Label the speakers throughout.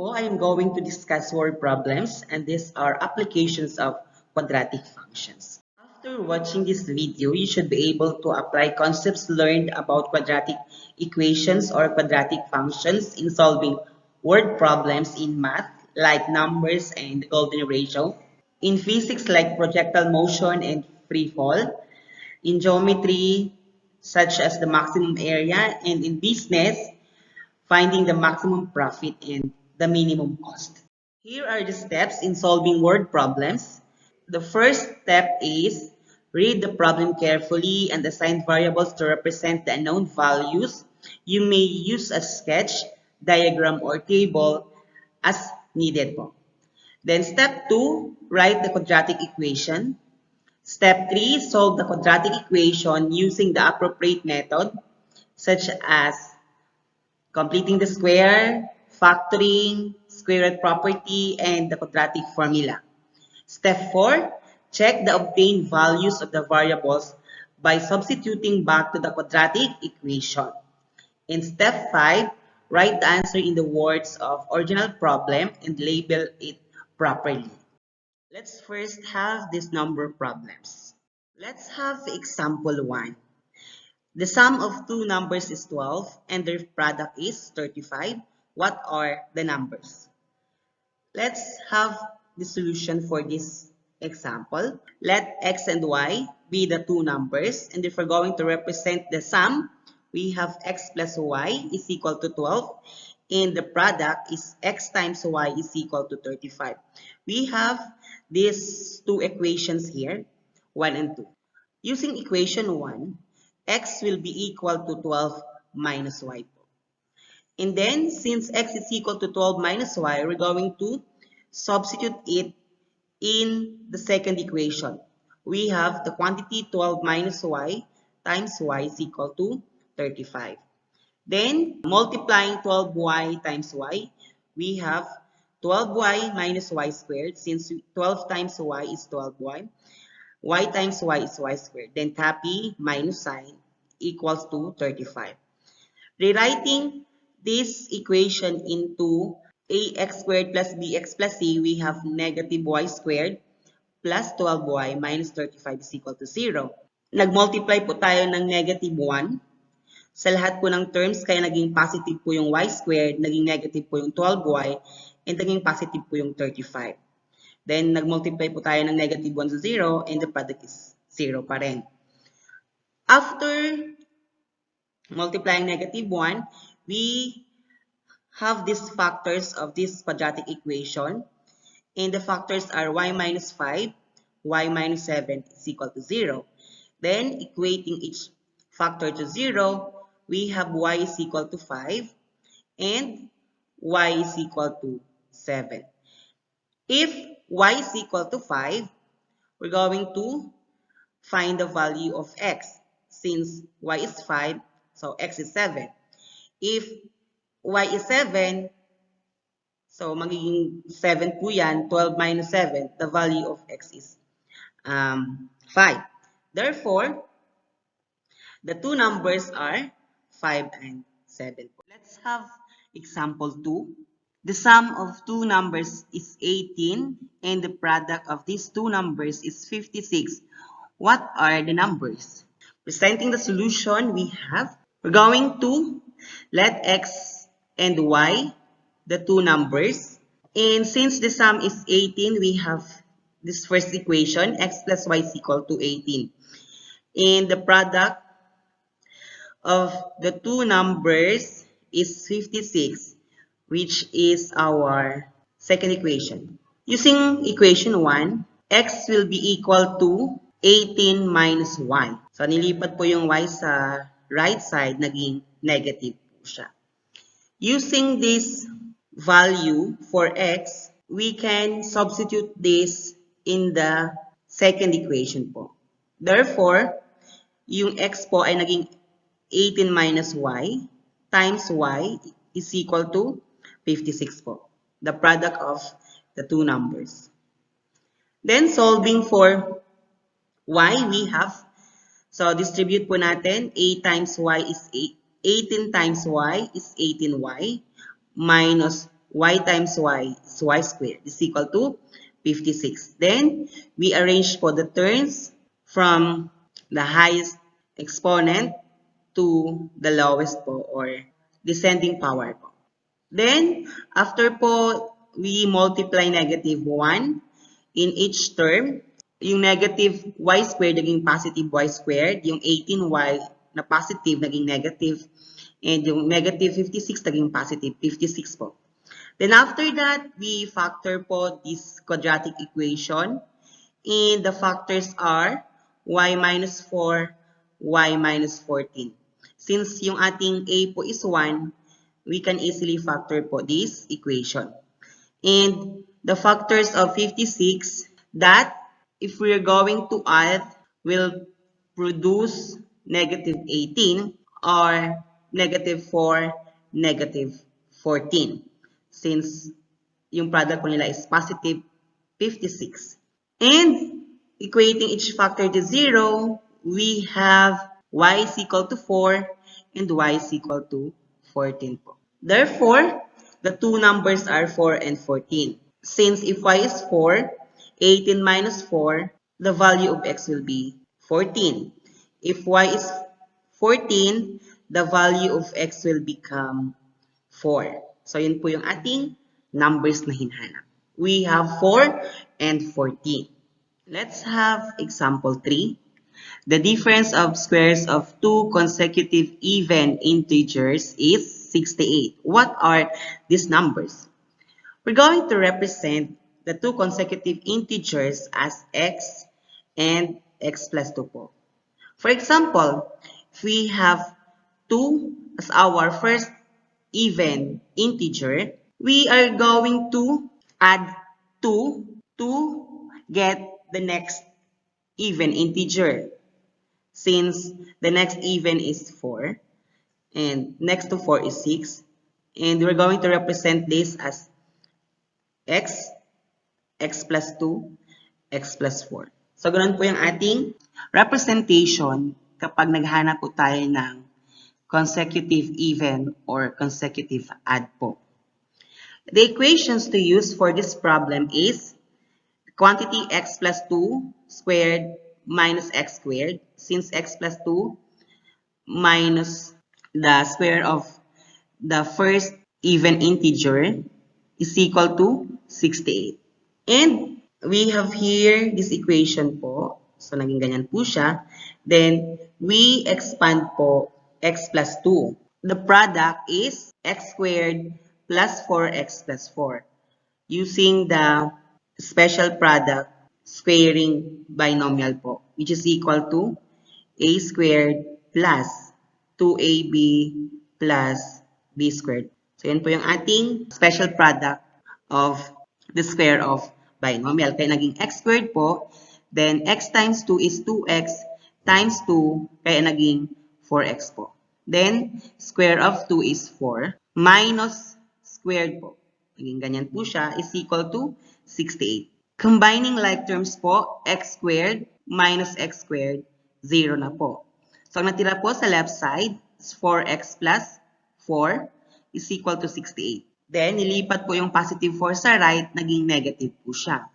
Speaker 1: po, I am going to discuss word problems, and these are applications of quadratic functions. After watching this video, you should be able to apply concepts learned about quadratic equations or quadratic functions in solving word problems in math, like numbers and the golden ratio, in physics like projectile motion and free fall, in geometry such as the maximum area, and in business, finding the maximum profit and the minimum cost. Here are the steps in solving word problems. The first step is read the problem carefully and assign variables to represent the unknown values. You may use a sketch, diagram, or table as needed. Then step 2, write the quadratic equation. Step 3, solve the quadratic equation using the appropriate method, such as completing the square, factoring, square root property, and the quadratic formula. Step 4, check the obtained values of the variables by substituting back to the quadratic equation. In step 5, write the answer in the words of original problem and label it properly. Let's first have these number problems. Let's have example 1. The sum of two numbers is 12 and their product is 35. What are the numbers? Let's have the solution for this example. Let x and y be the two numbers, and if we're going to represent the sum, we have x plus y is equal to 12, and the product is x times y is equal to 35. We have these two equations here, 1 and 2. Using equation 1, x will be equal to 12 minus y. And then, since x is equal to 12 minus y, we're going to substitute it in the second equation. We have the quantity 12 minus y times y is equal to 35. Then, multiplying 12y times y, we have 12y minus y squared. Since 12 times y is 12y, y times y is y squared. Then, copy minus sign equals to 35. Rewriting this equation into ax squared plus bx plus c, we have negative y squared plus 12y minus 35 is equal to 0. Nag-multiply po tayo ng negative 1 sa lahat po ng terms, kaya naging positive po yung y squared, naging negative po yung 12y, and naging positive po yung 35. Then, nag-multiply po tayo ng negative 1 sa 0, and the product is 0 pa rin. After multiplying negative 1, we have these factors of this quadratic equation, and the factors are y minus 5, y minus 7 is equal to 0. Then, equating each factor to 0, we have y is equal to 5 and y is equal to 7. If y is equal to 5, we're going to find the value of x. Since y is 5, so x is 7. If y is 7, so magiging 7 po yan, 12 minus 7, the value of x is 5. Therefore, the two numbers are 5 and 7. Let's have example 2. The sum of two numbers is 18 and the product of these two numbers is 56. What are the numbers? Presenting the solution, we have, we're going to let x and y, the two numbers. And since the sum is 18, we have this first equation, x plus y is equal to 18. And the product of the two numbers is 56, which is our second equation. Using equation 1, x will be equal to 18 minus y. So, nilipat po yung y sa right side, naging negative po siya. Using this value for x, we can substitute this in the second equation po. Therefore, yung x po ay naging 18 minus y times y is equal to 56 po. The product of the two numbers. Then, solving for y, we have, so distribute po natin, a times y is 18 times y is 18y minus y times y is y squared is equal to 56. Then, we arrange po the terms from the highest exponent to the lowest po or descending power po. Then, after po, we multiply negative 1 in each term. Yung negative y squared naging positive y squared. Yung 18y na positive naging negative. And yung negative 56 naging positive 56 po. Then after that, we factor po this quadratic equation. And the factors are y minus 4, y minus 14. Since yung ating a po is 1, we can easily factor po this equation. And the factors of 56, that if we're going to add, will produce negative 18 or negative 4, negative 14. Since yung product po nila is positive 56. And equating each factor to 0, we have y is equal to 4 and y is equal to 14 po. Therefore, the two numbers are 4 and 14. Since if y is 4, 18 minus 4, the value of x will be 14. If y is 14, the value of x will become 4. So, yun po yung ating numbers na hinahanap. We have 4 and 14. Let's have example 3. The difference of squares of two consecutive even integers is 68. What are these numbers? We're going to represent the two consecutive integers as x and x plus 2 po. For example, if we have 2 as our first even integer, we are going to add 2 to get the next even integer. Since the next even is 4, and next to 4 is 6, and we're going to represent this as x, x plus 2, x plus 4. So, ganun po yung ating representation kapag naghanap po tayo ng consecutive even or consecutive add po. The equations to use for this problem is quantity x plus 2 squared minus x squared. Since x plus 2 minus the square of the first even integer is equal to 68. And we have here this equation po. So, naging ganyan po siya. Then, we expand po x plus 2. The product is x squared plus 4x plus 4. Using the special product squaring binomial po, which is equal to a squared plus 2ab plus b squared. So, yan po yung ating special product of the square of binomial. Kaya naging x squared po, then x times 2 is 2x times 2, kaya naging 4x po. Then, square of 2 is 4 minus squared po. Naging ganyan po siya is equal to 68. Combining like terms po, x squared minus x squared, 0 na po. So, ang natira po sa left side is 4x plus 4 is equal to 68. Then, nilipat po yung positive 4 sa right, naging negative po siya.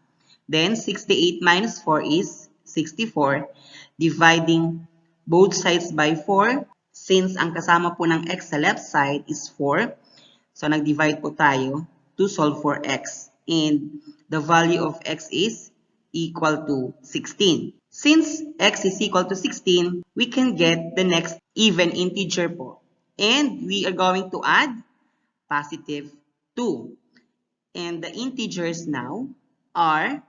Speaker 1: Then, 68 minus 4 is 64. Dividing both sides by 4, since ang kasama po ng x sa left side is 4, so nag-divide po tayo to solve for x. And the value of x is equal to 16. Since x is equal to 16, we can get the next even integer po. And we are going to add positive 2. And the integers now are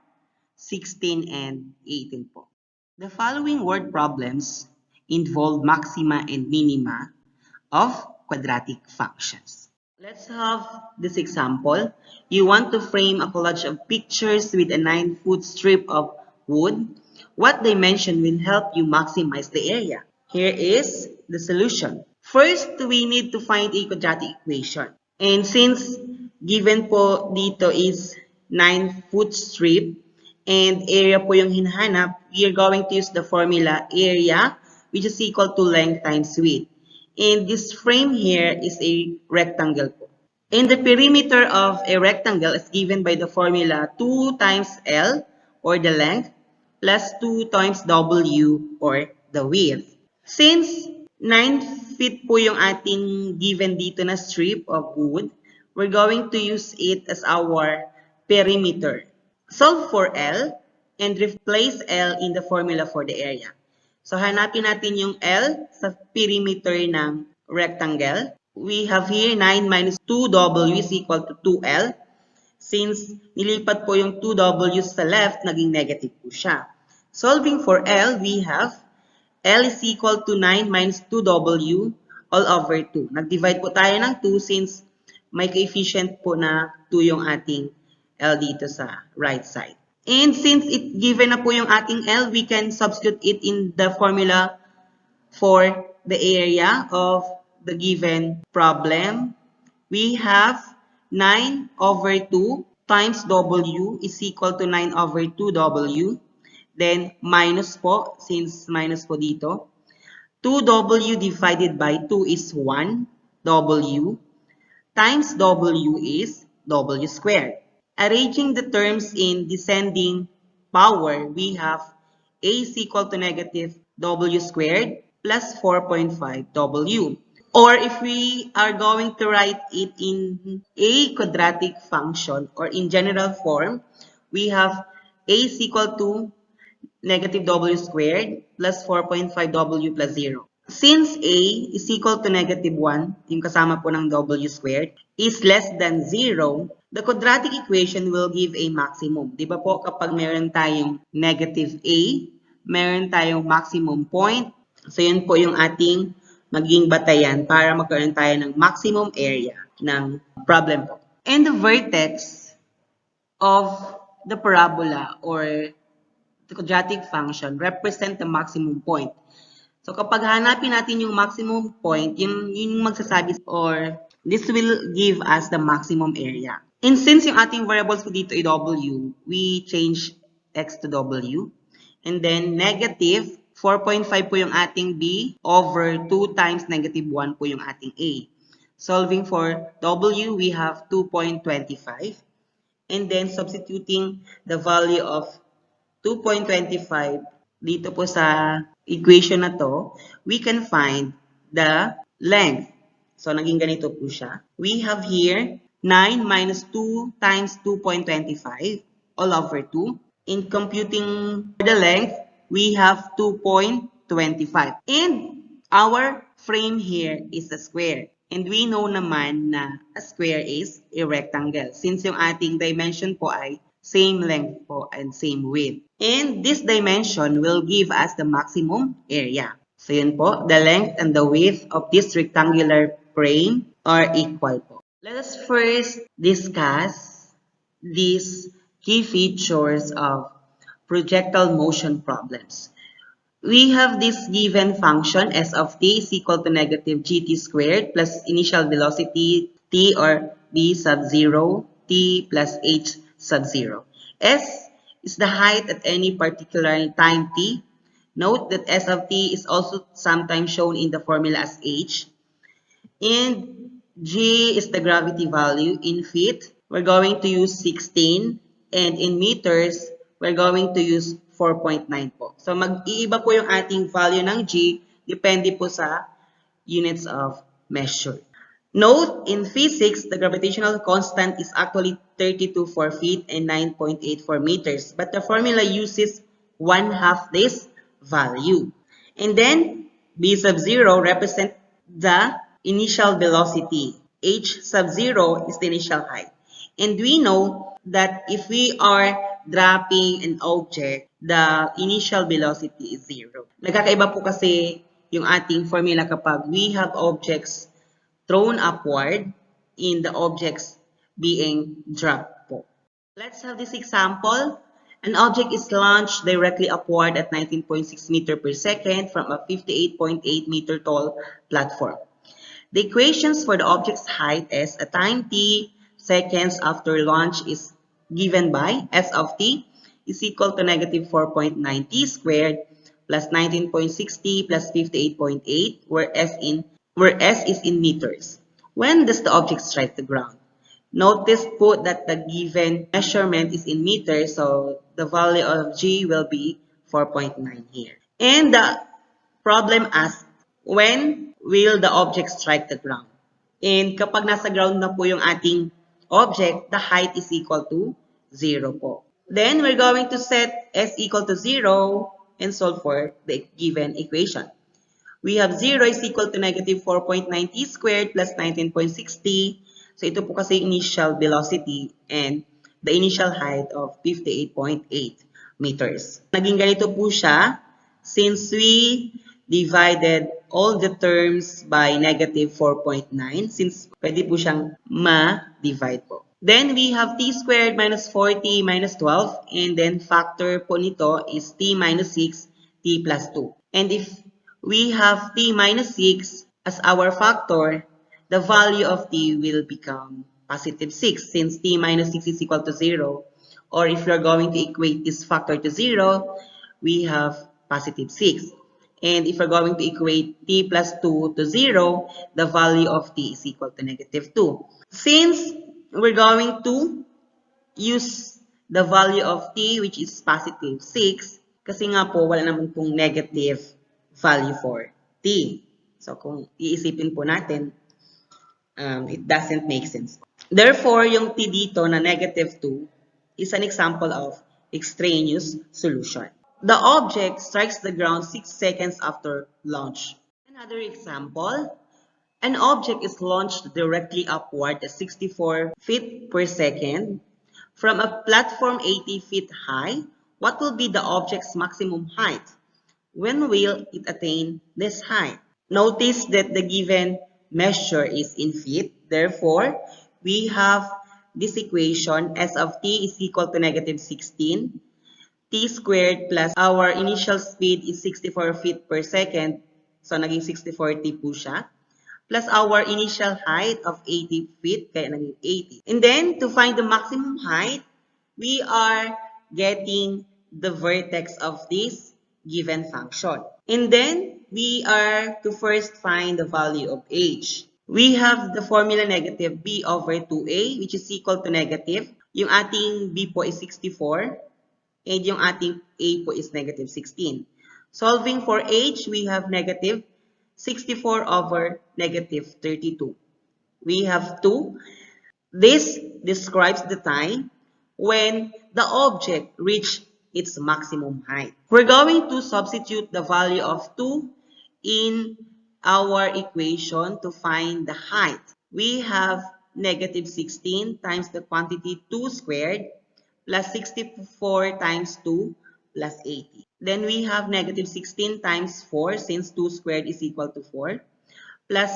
Speaker 1: 16 and 18 po. The following word problems involve maxima and minima of quadratic functions. Let's have this example. You want to frame a collage of pictures with a 9-foot strip of wood. What dimension will help you maximize the area? Here is the solution. First, we need to find a quadratic equation. And since given po dito is 9-foot strip, and area po yung hinahanap, we are going to use the formula area, which is equal to length times width. And this frame here is a rectangle po. And the perimeter of a rectangle is given by the formula 2 times L, or the length, plus 2 times W, or the width. Since 9 feet po yung ating given dito na strip of wood, we're going to use it as our perimeter. Solve for L and replace L in the formula for the area. So hanapin natin yung L sa perimeter ng rectangle. We have here 9 minus 2W is equal to 2L. Since nilipat po yung 2W sa left, naging negative po siya. Solving for L, we have L is equal to 9 minus 2W all over 2. Nag-divide po tayo ng 2 since may coefficient po na 2 yung ating L dito sa right side. And since it given na po yung ating L, we can substitute it in the formula for the area of the given problem. We have 9 over 2 times W is equal to 9 over 2W. Then, minus po, since minus po dito. 2W divided by 2 is 1W. Times W is W squared. Arranging the terms in descending power, we have A is equal to negative W squared plus 4.5W. Or if we are going to write it in a quadratic function or in general form, we have A is equal to negative W squared plus 4.5W plus 0. Since A is equal to negative 1, yung kasama po ng W squared, is less than 0, the quadratic equation will give a maximum. Di ba po kapag meron tayong negative A, meron tayong maximum point. So yun po yung ating maging batayan para magkaroon tayo ng maximum area ng problem po. And the vertex of the parabola or the quadratic function represent the maximum point. So kapag hanapin natin yung maximum point, yun yung magsasabi or this will give us the maximum area. And since yung ating variables po dito ay W, we change X to W. And then negative 4.5 po yung ating B over 2 times negative 1 po yung ating A. Solving for W, we have 2.25. And then substituting the value of 2.25 dito po sa equation na to, we can find the length. So, naging ganito po siya. We have here 9 minus 2 times 2.25 all over 2. In computing the length, we have 2.25. And our frame here is a square. And we know naman na a square is a rectangle. Since yung ating dimension po ay same length po and same width. And this dimension will give us the maximum area. So yun po, the length and the width of this rectangular frame are equal po. Let us first discuss these key features of projectile motion problems. We have this given function s of t is equal to negative gt squared plus initial velocity t or b sub 0 t plus h sub 0. S is the height at any particular time t. Note that s of t is also sometimes shown in the formula as h. And g is the gravity value in feet. We're going to use 16. And in meters, we're going to use 4.9 po. So mag-iiba po yung ating value ng g depende po sa units of measure. Note, in physics, the gravitational constant is actually 32 for feet and 9.8 for meters. But the formula uses 1/2 this value. And then, b sub 0 represents the initial velocity. H sub 0 is the initial height. And we know that if we are dropping an object, the initial velocity is 0. Nagkakaiba po kasi yung ating formula kapag we have objects thrown upward in the objects being dropped po. Let's have this example. An object is launched directly upward at 19.6 meter per second from a 58.8 meter tall platform. The equations for the object's height as a time t seconds after launch is given by s of t is equal to negative 4.9 t squared plus 19.60 plus 58.8 where s is in meters. When does the object strike the ground? Notice po that the given measurement is in meters, so the value of G will be 4.9 here. And the problem asks, when will the object strike the ground? And kapag nasa ground na po yung ating object, the height is equal to 0 po. Then, we're going to set S equal to 0 and solve for the given equation. We have 0 is equal to negative 4.9t squared plus 19.60. So, ito po kasi initial velocity and the initial height of 58.8 meters. Naging ganito po siya since we divided all the terms by negative 4.9 since pwede po siyang ma-divide po. Then, we have t squared minus 4t minus 12 and then factor po nito is t minus 6, t plus 2. And if we have t minus 6 as our factor, the value of t will become positive 6 since t minus 6 is equal to 0. Or if you're going to equate this factor to 0, we have positive 6. And if we're going to equate t plus 2 to 0, the value of t is equal to negative 2. Since we're going to use the value of t which is positive 6, kasi nga po wala naman pong negative value for t. So kung iisipin po natin, it doesn't make sense. Therefore, yung t dito na negative 2 is an example of extraneous solution. The object strikes the ground 6 seconds after launch. Another example, an object is launched directly upward at 64 feet per second from a platform 80 feet high. What will be the object's maximum height? When will it attain this height? Notice that the given measure is in feet. Therefore, we have this equation, S of t is equal to negative 16. T squared plus our initial speed is 64 feet per second. So, naging 64t po siya. Plus our initial height of 80 feet, kaya naging 80. And then, to find the maximum height, we are getting the vertex of this given function. And then, we are to first find the value of h. We have the formula negative b over 2a, which is equal to negative. Yung ating b po is 64. And yung ating a po is negative 16. Solving for h, we have negative 64 over negative 32. We have 2. This describes the time when the object reached its maximum height. We're going to substitute the value of 2 in our equation to find the height. We have negative 16 times the quantity 2 squared plus 64 times 2 plus 80. Then we have negative 16 times 4 since 2 squared is equal to 4 plus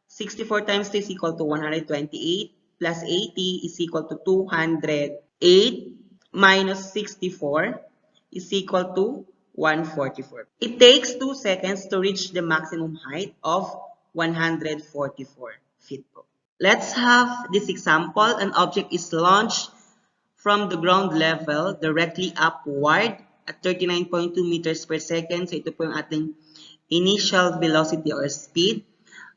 Speaker 1: 64 times 2 is equal to 128 plus 80 is equal to 208 minus 64 is equal to 144. It takes 2 seconds to reach the maximum height of 144 feet. Let's have this example. An object is launched from the ground level directly upward at 39.2 meters per second. So ito po yung ating initial velocity or speed.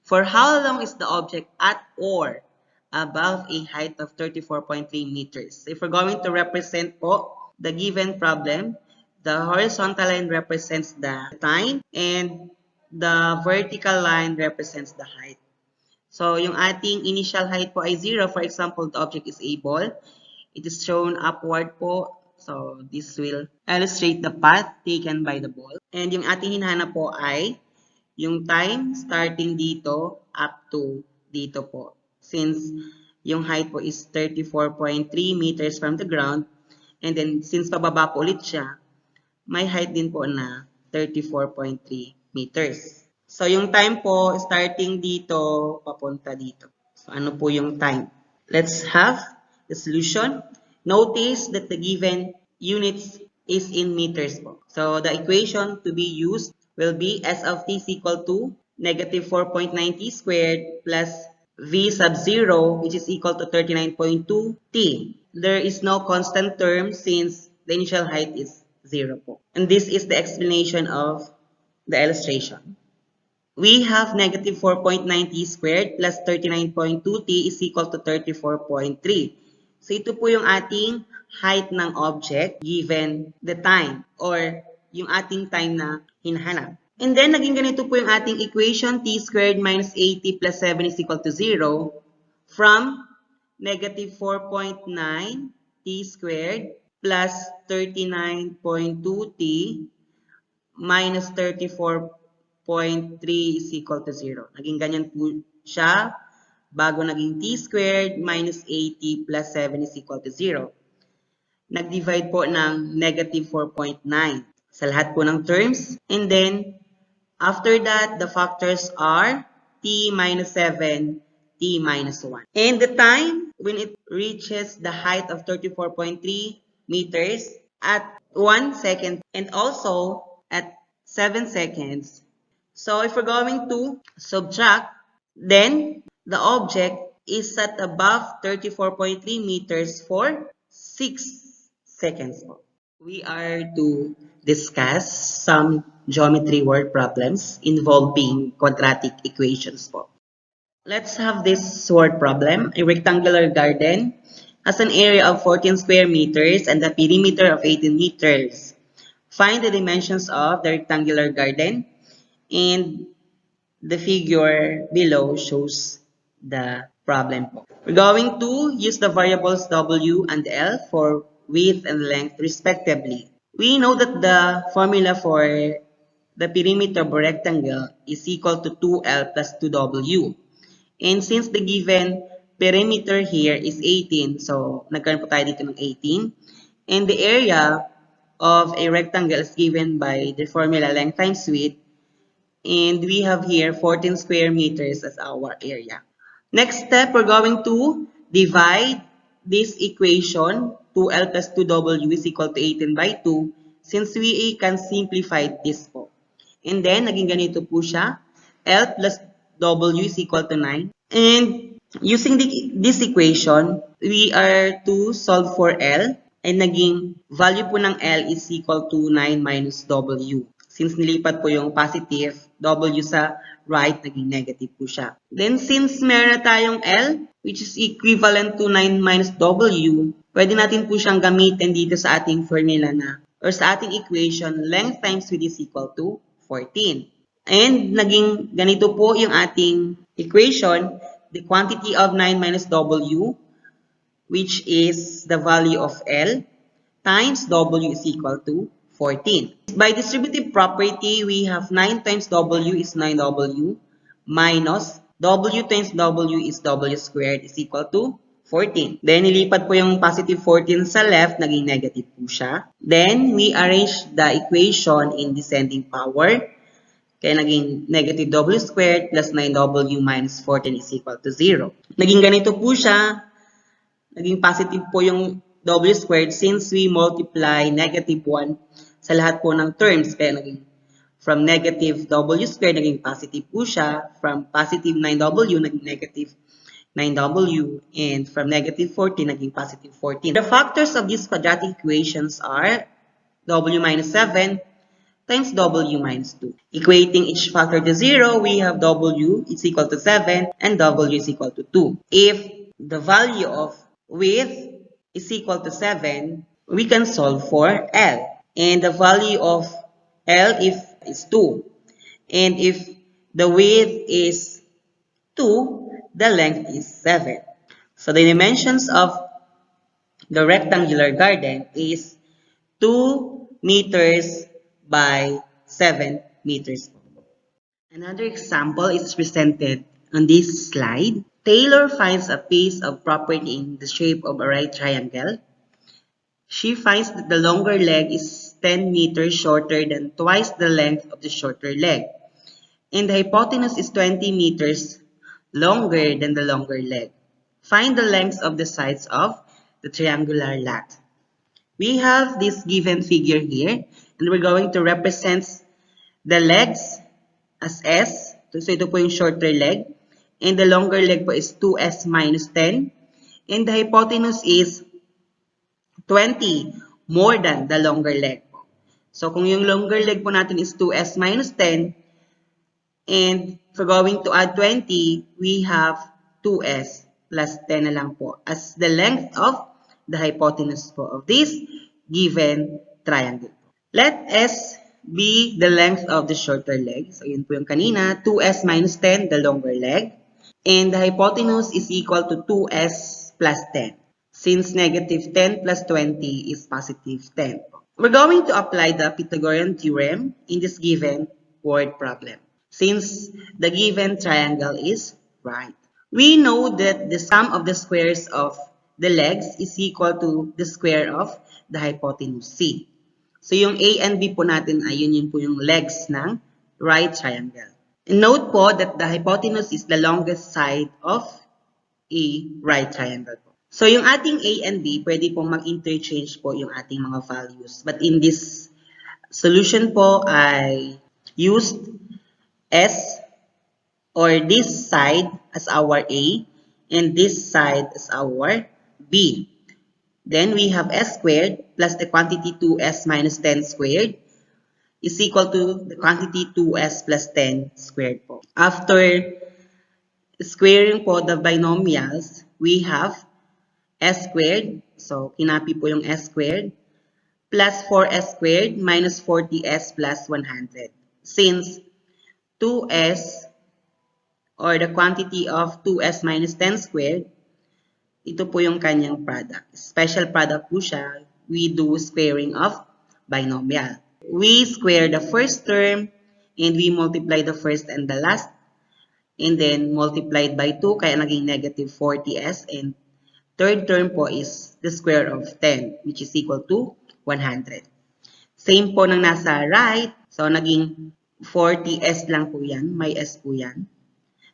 Speaker 1: For how long is the object at or above a height of 34.3 meters? So if we're going to represent po the given problem, the horizontal line represents the time and the vertical line represents the height. So yung ating initial height po ay 0. For example, the object is a ball. It is shown upward po. So, this will illustrate the path taken by the ball. And yung ating hinahanap po ay yung time starting dito up to dito po. Since yung height po is 34.3 meters from the ground. And then, since pababa po ulit siya, may height din po na 34.3 meters. So, yung time po starting dito, papunta dito. So, ano po yung time? Let's have the solution. Notice that the given units is in meters po. So, the equation to be used will be S of t is equal to negative 4.9t squared plus v sub 0 which is equal to 39.2t. There is no constant term since the initial height is 0 po. And this is the explanation of the illustration. we have negative 4.9t squared plus 39.2t is equal to 34.3. So ito po yung ating height ng object given the time or yung ating time na hinahanap. And then, naging ganito po yung ating equation, t squared minus 80 plus 7 is equal to 0 from negative 4.9t squared plus 39.2t minus 34.3 is equal to 0. Naging ganyan po siya bago naging t squared minus 80 plus 7 is equal to 0. Nag-divide po ng negative 4.9 sa lahat po ng terms. And then, after that, the factors are t minus 7, t minus 1. And the time when it reaches the height of 34.3 meters at 1 second and also at 7 seconds. So if we're going to subtract, then the object is at above 34.3 meters for 6 seconds. We are to discuss some geometry word problems involving quadratic equations po. Let's have this word problem. A rectangular garden has an area of 14 square meters and a perimeter of 18 meters. Find the dimensions of the rectangular garden, and the figure below shows the problem po. We're going to use the variables W and L for width and length respectively. We know that the formula for the perimeter of a rectangle is equal to 2L plus 2W. And since the given perimeter here is 18, so nagkaroon po tayo dito ng 18. And the area of a rectangle is given by the formula length times width. And we have here 14 square meters as our area. Next step, we're going to divide this equation, 2L plus 2W is equal to 18 by 2, since we can simplify this po. And then, naging ganito po siya, L plus W is equal to 9. And using this equation, we are to solve for L, and naging value po ng L is equal to 9 minus W. Since nilipat po yung positive, W sa right, naging negative po siya. Then, since meron na tayong L, which is equivalent to 9 minus W, pwede natin po siyang gamitin dito sa ating formula na, or sa ating equation, length times width is equal to 14. And, naging ganito po yung ating equation, the quantity of 9 minus W, which is the value of L, times W is equal to 14. By distributive property, we have 9 times W is 9W minus W times W is W squared is equal to 14. Then, nilipat po yung positive 14 sa left, naging negative po siya. Then, we arrange the equation in descending power. Kaya naging negative W squared plus 9W minus 14 is equal to 0. Naging ganito po siya. Naging positive po yung W squared since we multiply negative 1 sa lahat po ng terms. Kaya naging from negative W squared, naging positive po siya. From positive 9W, naging negative 9W. And from negative 14, naging positive 14. The factors of these quadratic equations are W minus 7 times W minus 2. Equating each factor to 0, we have W is equal to 7 and W is equal to 2. If the value of width is equal to 7, we can solve for L. And the value of L is 2. And if the width is 2, the length is 7. So the dimensions of the rectangular garden is 2 meters by 7 meters. Another example is presented on this slide. Taylor finds a piece of property in the shape of a right triangle. She finds that the longer leg is 10 meters shorter than twice the length of the shorter leg. And the hypotenuse is 20 meters longer than the longer leg. Find the lengths of the sides of the triangular lat. We have this given figure here, and we're going to represent the legs as S. So ito po yung shorter leg. And the longer leg po is 2S minus 10. And the hypotenuse is 20 more than the longer leg. So kung yung longer leg po natin is 2S minus 10, And for going to add 20, we have 2s plus 10 na lang po as the length of the hypotenuse po of this given triangle. Let s be the length of the shorter leg. So, yun po yung kanina. 2s minus 10, the longer leg. And the hypotenuse is equal to 2s plus 10. Since negative 10 plus 20 is positive 10. We're going to apply the Pythagorean theorem in this given word problem, since the given triangle is right. We know that the sum of the squares of the legs is equal to the square of the hypotenuse C. So, yung A and B po natin ay yun po yung legs ng right triangle. And note po that the hypotenuse is the longest side of a right triangle po. So, yung ating A and B, pwede pong mag-interchange po yung ating mga values. But in this solution po, I used S or this side as our A and this side as our B. Then we have S squared plus the quantity 2S minus 10 squared is equal to the quantity 2S plus 10 squared po. After squaring po the binomials, we have S squared. So, kinapi po yung S squared plus 4S squared minus 40S plus 100. Since 2S or the quantity of 2S minus 10 squared, ito po yung kanyang product. Special product po siya. We do squaring of binomial. We square the first term and we multiply the first and the last. And then multiplied by 2 kaya naging negative 40S. And third term po is the square of 10 which is equal to 100. Same po ng nasa right. So, naging 40S lang po yan. May S po yan.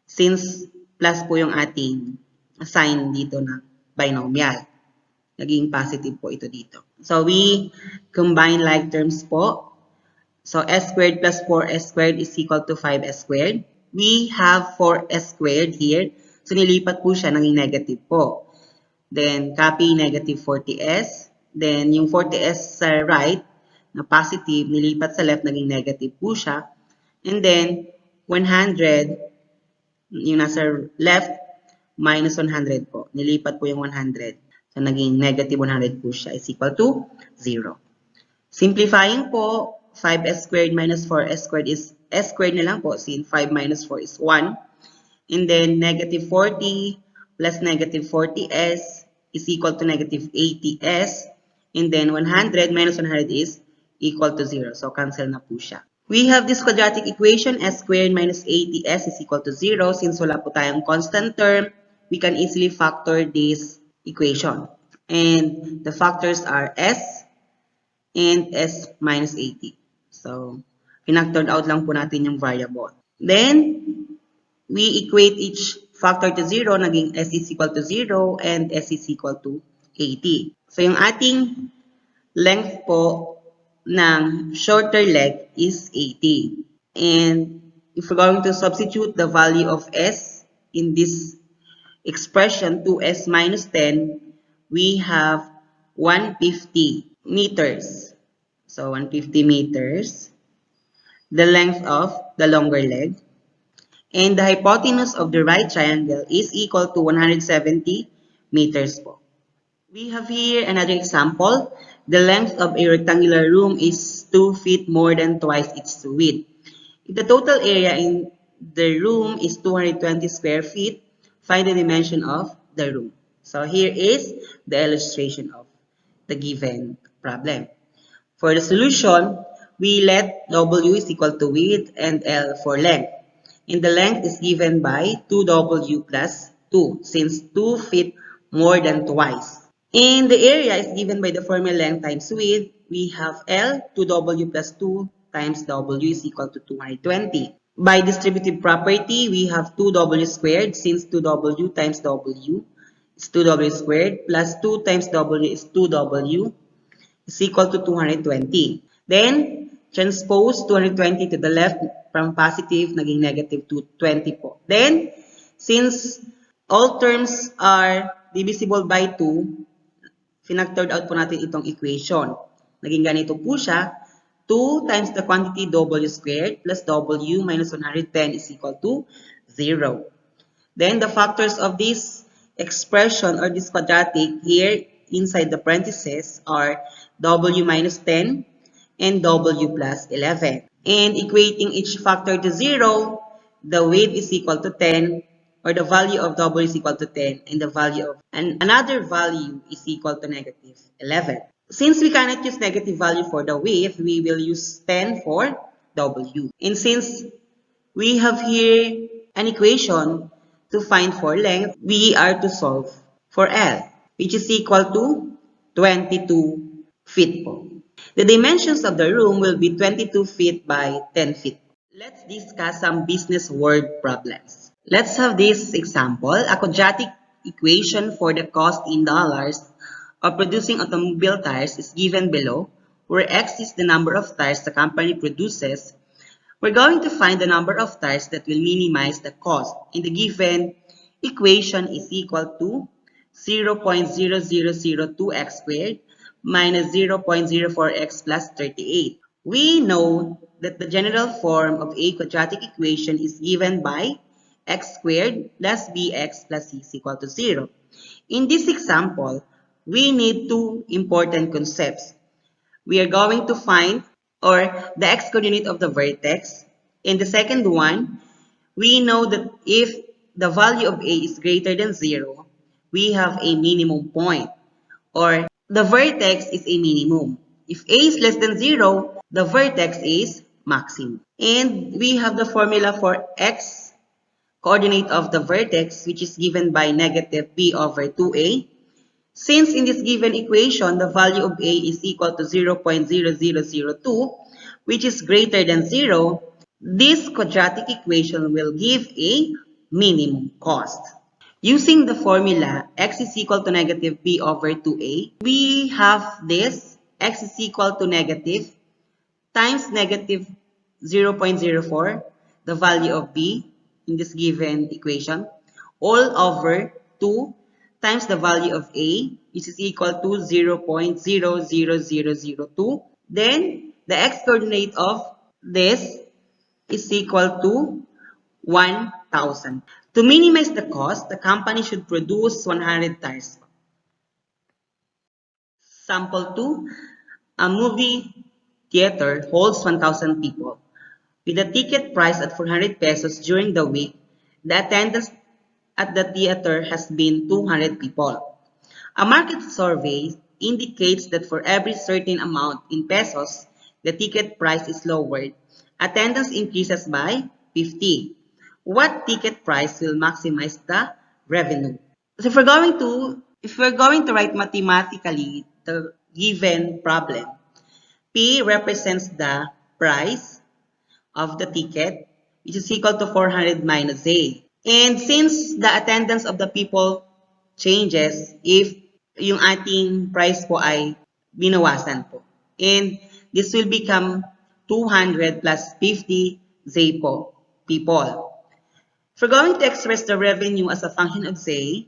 Speaker 1: Since plus po yung ating sign dito na binomial. Naging positive po ito dito. So, we combine like terms po. So, S squared plus 4S squared is equal to 5S squared. We have 4S squared here. So, nilipat po siya, naging negative po. Then, copy negative 40S. Then, yung 40S sa right, na positive, nilipat sa left, naging negative po siya. And then, 100, yung nasa left, minus 100 po. Nilipat po yung 100. So, naging negative 100 po siya is equal to 0. Simplifying po, 5S squared minus 4S squared is S squared na lang po. Since 5 minus 4 is 1. And then, negative 40 plus negative 40S is equal to negative 80S. And then, 100 minus 100 is equal to 0. So, cancel na po siya. We have this quadratic equation, S squared minus 80S is equal to 0. Since wala po tayong constant term, we can easily factor this equation. And the factors are S and S minus 80. So, pinactored out lang po natin yung variable. Then, we equate each factor to 0, naging S is equal to 0 and S is equal to 80. So, yung ating length po ng shorter leg is 80. And if we're going to substitute the value of S in this expression 2S minus 10, we have 150 meters. So, 150 meters, the length of the longer leg. And the hypotenuse of the right triangle is equal to 170 meters po. We have here another example. The length of a rectangular room is 2 feet more than twice its width. If the total area in the room is 220 square feet, find the dimension of the room. So, here is the illustration of the given problem. For the solution, we let W is equal to width and L for length. And the length is given by 2W plus 2, since 2 feet more than twice. And the area is given by the formula length times width. We have L, 2W plus 2 times W is equal to 220. By distributive property, we have 2W squared, since 2W times W is 2W squared, plus 2 times W is 2W is equal to 220. Then, transpose 220 to the left from positive, naging negative 220 po. Then, since all terms are divisible by 2, finactored out po natin itong equation. Naging ganito po siya. 2 times the quantity w squared plus w minus 110 is equal to 0. Then the factors of this expression or this quadratic here inside the parentheses are w minus 10 and w plus 11. And equating each factor to 0, the weight is equal to 10, or the value of w is equal to 10, and the value of another value is equal to negative 11. Since we cannot use negative value for the width, we will use 10 for w. And since we have here an equation to find for length, we are to solve for L, which is equal to 22 feet po. The dimensions of the room will be 22 feet by 10 feet. Let's discuss some business word problems. Let's have this example. A quadratic equation for the cost in dollars of producing automobile tires is given below, where X is the number of tires the company produces. We're going to find the number of tires that will minimize the cost. And the given equation is equal to 0.0002x squared minus 0.04x plus 38. We know that the general form of a quadratic equation is given by x squared plus bx plus c is equal to 0. In this example, we need two important concepts. We are going to find or the x-coordinate of the vertex. In the second one, we know that if the value of a is greater than 0, we have a minimum point, or the vertex is a minimum. If a is less than 0, the vertex is maximum. And we have the formula for x coordinate of the vertex, which is given by negative b over 2a. Since in this given equation, the value of a is equal to 0.0002, which is greater than 0, this quadratic equation will give a minimum cost. Using the formula x is equal to negative b over 2a, we have this x is equal to negative times negative 0.04, the value of b in this given equation, all over 2 times the value of a, which is equal to 0.00002. Then the x-coordinate of this is equal to 1,000. To minimize the cost, the company should produce 100 tires. Sample 2, a movie theater holds 1,000 people. With a ticket price at 400 pesos during the week, the attendance at the theater has been 200 people. A market survey indicates that for every certain amount in pesos, the ticket price is lowered. Attendance increases by 50. What ticket price will maximize the revenue? So if we're going to write mathematically the given problem, P represents the price of the ticket, which is equal to 400 minus A. And since the attendance of the people changes if yung ating price po ay binawasan po. And this will become 200 plus 50 Z po, people. If we're going to express the revenue as a function of Z,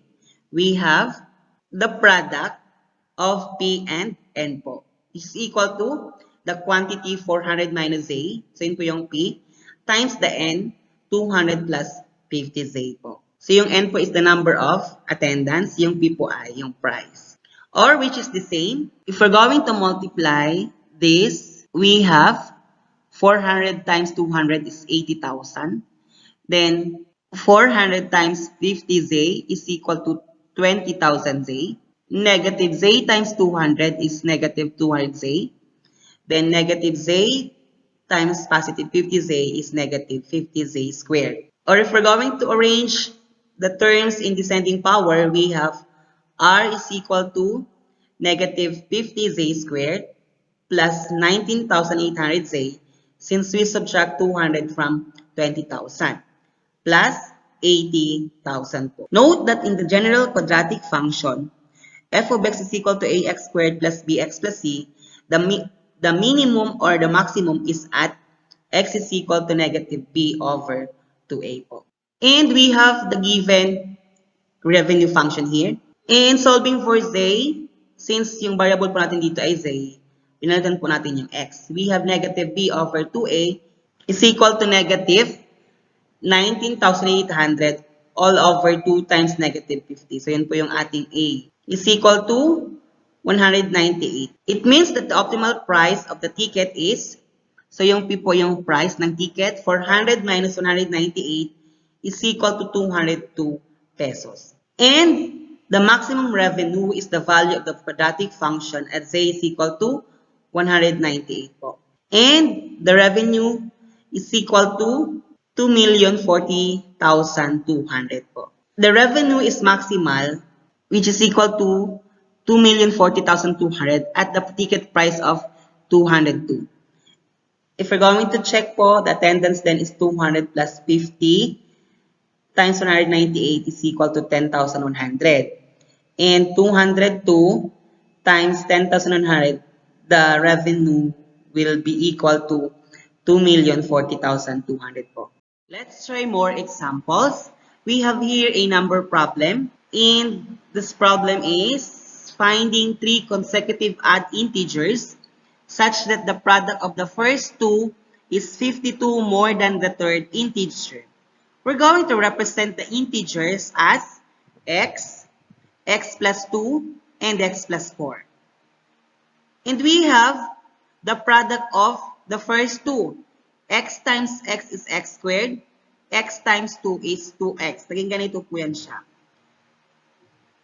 Speaker 1: we have the product of P and N po. Is equal to the quantity 400 minus Z, so yun po yung P, times the N, 200 plus 50 Z po. So yung N po is the number of attendance, yung P po ay yung price. Or which is the same, if we're going to multiply this, we have 400 times 200 is 80,000. Then 400 times 50Z is equal to 20,000 Z. Negative Z times 200 is negative 200Z. Then negative Z times positive 50Z is negative 50Z squared. Or if we're going to arrange the terms in descending power, we have R is equal to negative 50Z squared plus 19,800Z since we subtract 200 from 20,000 plus 80,000. Note that in the general quadratic function, f of x is equal to ax squared plus bx plus c, the minimum or the maximum is at x is equal to negative b over 2a po. And we have the given revenue function here. And solving for z, since yung variable po natin dito ay z, pinalitan po natin yung x. We have negative b over 2a is equal to negative 19,800 all over 2 times negative 50. So, yun po yung ating a is equal to 198. It means that the optimal price of the ticket is, so yung P po yung price ng ticket, 400 minus 198 is equal to 202 pesos. And the maximum revenue is the value of the quadratic function at z is equal to 198 po. And the revenue is equal to 2,040,200 po. The revenue is maximal, which is equal to 2,040,200 at the ticket price of 202. If we're going to check po, the attendance then is 200 plus 50 times 198 is equal to 10,100. And 202 times 10,100, the revenue will be equal to 2,040,200 po. Let's try more examples. We have here a number problem. And this problem is finding 3 consecutive odd integers such that the product of the first two is 52 more than the third integer. We're going to represent the integers as x, x plus 2, and x plus 4. And we have the product of the first two. X times x is x squared. X times 2 is 2x. Naging ganito po yan siya.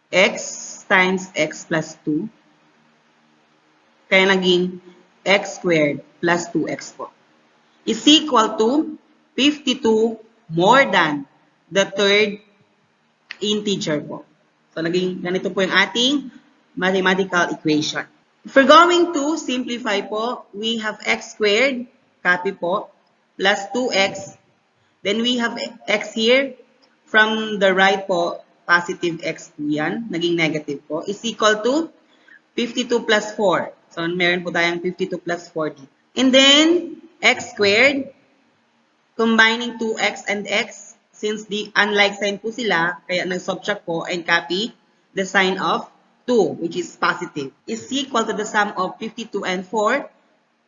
Speaker 1: X times x plus 2. Kaya naging x squared plus 2x po. Is equal to 52 more than the third integer po. So, naging ganito po yung ating mathematical equation. If we're going to simplify po, we have x squared, copy po, plus 2x. Then we have x here. From the right po, positive x po yan. Naging negative po. Is equal to 52 plus 4. So, meron po tayong 52 plus 4 dito. And then, x squared, combining 2x and x, since the unlike sign po sila, kaya nag-subtract po and copy the sign of 2, which is positive, is equal to the sum of 52 and 4,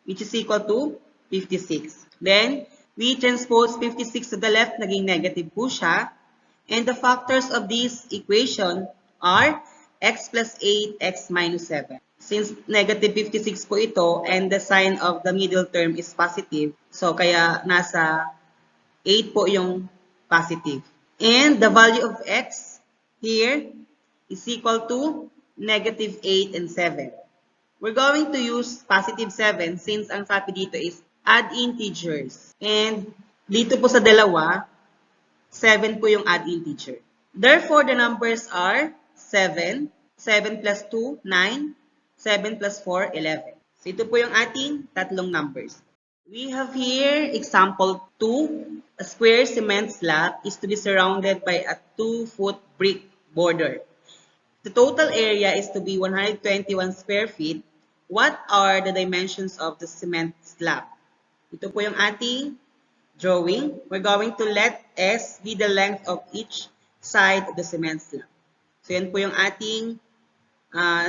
Speaker 1: which is equal to 56. Then, we transpose 56 to the left, naging negative po siya. And the factors of this equation are x plus 8, x minus 7. Since negative 56 po ito, and the sign of the middle term is positive, so kaya nasa 8 po yung positive. And the value of x here is equal to negative 8 and 7. We're going to use positive 7 since ang sabi dito is add integers. And dito po sa dalawa, 7 po yung add integer. Therefore, the numbers are 7, 7 plus 2, 9, 7 plus 4, 11. So, ito po yung ating tatlong numbers. We have here example 2. A square cement slab is to be surrounded by a 2-foot brick border. The total area is to be 121 square feet. What are the dimensions of the cement slab? Ito po yung ating drawing. We're going to let S be the length of each side of the cement slab. So, yan po yung ating,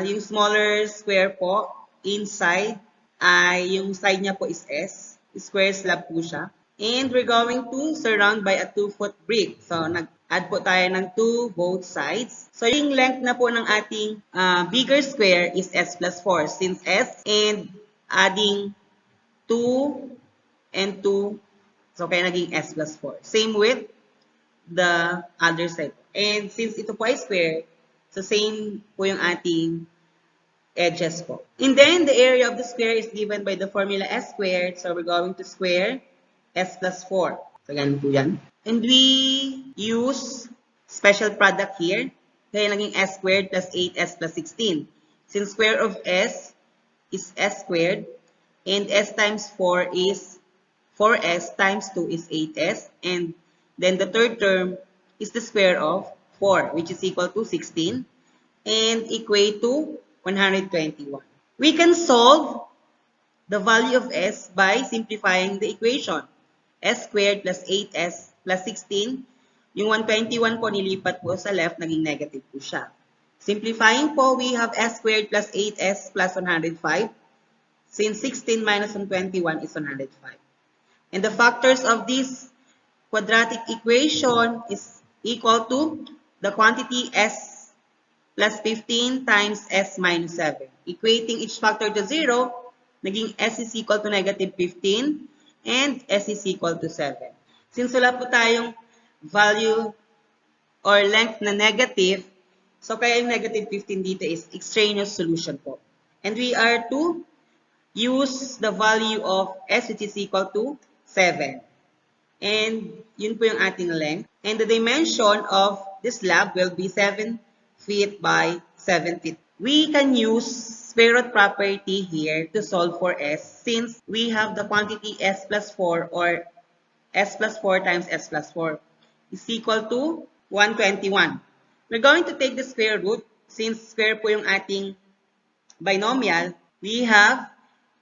Speaker 1: yung smaller square po, inside, ay yung side niya po is S. Square slab po siya. And we're going to surround by a 2-foot brick. So, nag-add po tayo ng 2 both sides. So, yung length na po ng ating bigger square is S plus 4. Since S and adding 2 and 2, so kaya naging S plus 4. Same with the other side. And since ito po ay square, so same po yung ating edges po. And then, the area of the square is given by the formula S squared. So, we're going to square S plus 4. So, ganun po yan. And we use special product here. Kaya naging S squared plus 8S plus 16. Since square of S is S squared, and S times 4 is 4S times 2 is 8S. And then the third term is the square of 4, which is equal to 16. And equate to 121. We can solve the value of S by simplifying the equation. S squared plus 8S plus 16. Yung 121 po nilipat po sa left, naging negative po siya. Simplifying po, we have S squared plus 8S plus 105. since 16 minus 121 is 105. And the factors of this quadratic equation is equal to the quantity s plus 15 times s minus 7. Equating each factor to 0, naging s is equal to negative 15 and s is equal to 7. Since wala po tayong value or length na negative, so kaya yung negative 15 dito is extraneous solution po. And we are to use the value of s which is equal to 7. And yun po yung ating length. And the dimension of this slab will be 7 feet by 7 feet. We can use square root property here to solve for s since we have the quantity s plus 4 or s plus 4 times s plus 4 is equal to 121. We're going to take the square root since square po yung ating binomial. We have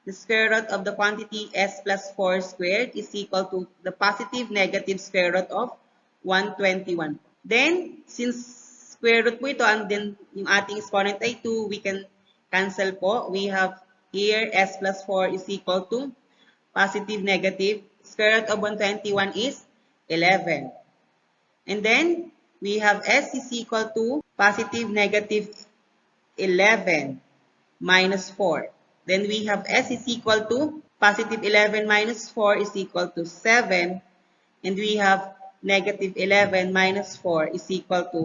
Speaker 1: the square root of the quantity s plus 4 squared is equal to the positive negative square root of 121. Then, since square root po ito and then yung ating exponent ay 2, we can cancel po. We have here s plus 4 is equal to positive negative. Square root of 121 is 11. And then, we have s is equal to positive negative 11 minus 4. Then we have s is equal to positive 11 minus 4 is equal to 7. And we have negative 11 minus 4 is equal to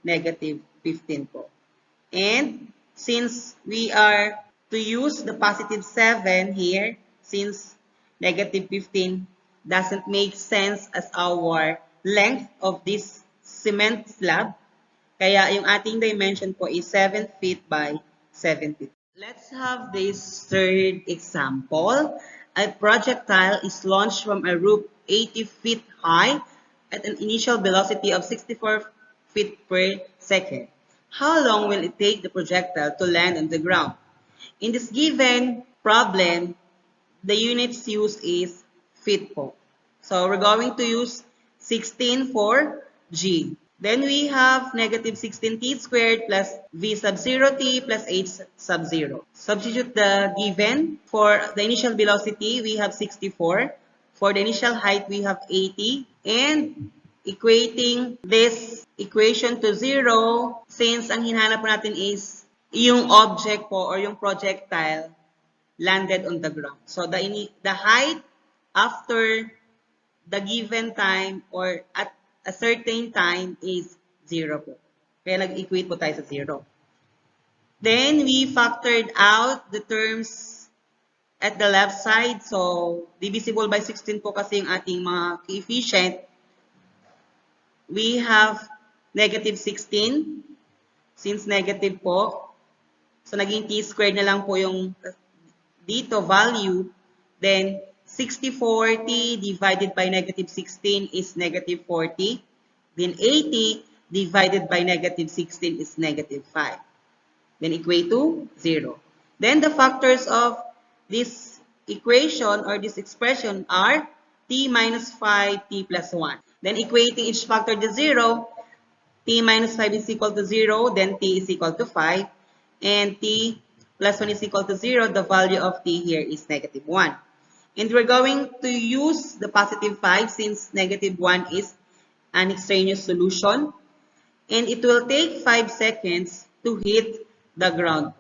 Speaker 1: negative 15 po. And since we are to use the positive 7 here, since negative 15 doesn't make sense as our length of this cement slab, kaya yung ating dimension po is 7 feet by 7 feet. Let's have this third example. A projectile is launched from a roof 80 feet high at an initial velocity of 64 feet per second. How long will it take the projectile to land on the ground? In this given problem, the units used is feet po. So we're going to use 16 for g. Then we have negative 16t squared plus v sub 0t plus h sub 0. Substitute the given. For the initial velocity, we have 64. For the initial height, we have 80. And equating this equation to 0, since ang hinahanap natin is yung object po or yung projectile landed on the ground. So the height after the given time or at a certain time is 0 po. Kaya nag-equate po tayo sa 0. Then, we factored out the terms at the left side. So, divisible by 16 po kasi yung ating mga coefficient. We have negative 16. Since negative po, so naging t squared na lang po yung dito value. Then, 60/40 divided by negative 16 is negative 40. Then 80 divided by negative 16 is negative 5. Then equate to 0. Then the factors of this equation or this expression are t minus 5, t plus 1. Then equating each factor to 0, t minus 5 is equal to 0, then t is equal to 5. And t plus 1 is equal to 0, the value of t here is negative 1. And we're going to use the positive 5 since negative 1 is an extraneous solution. And it will take 5 seconds to hit the ground.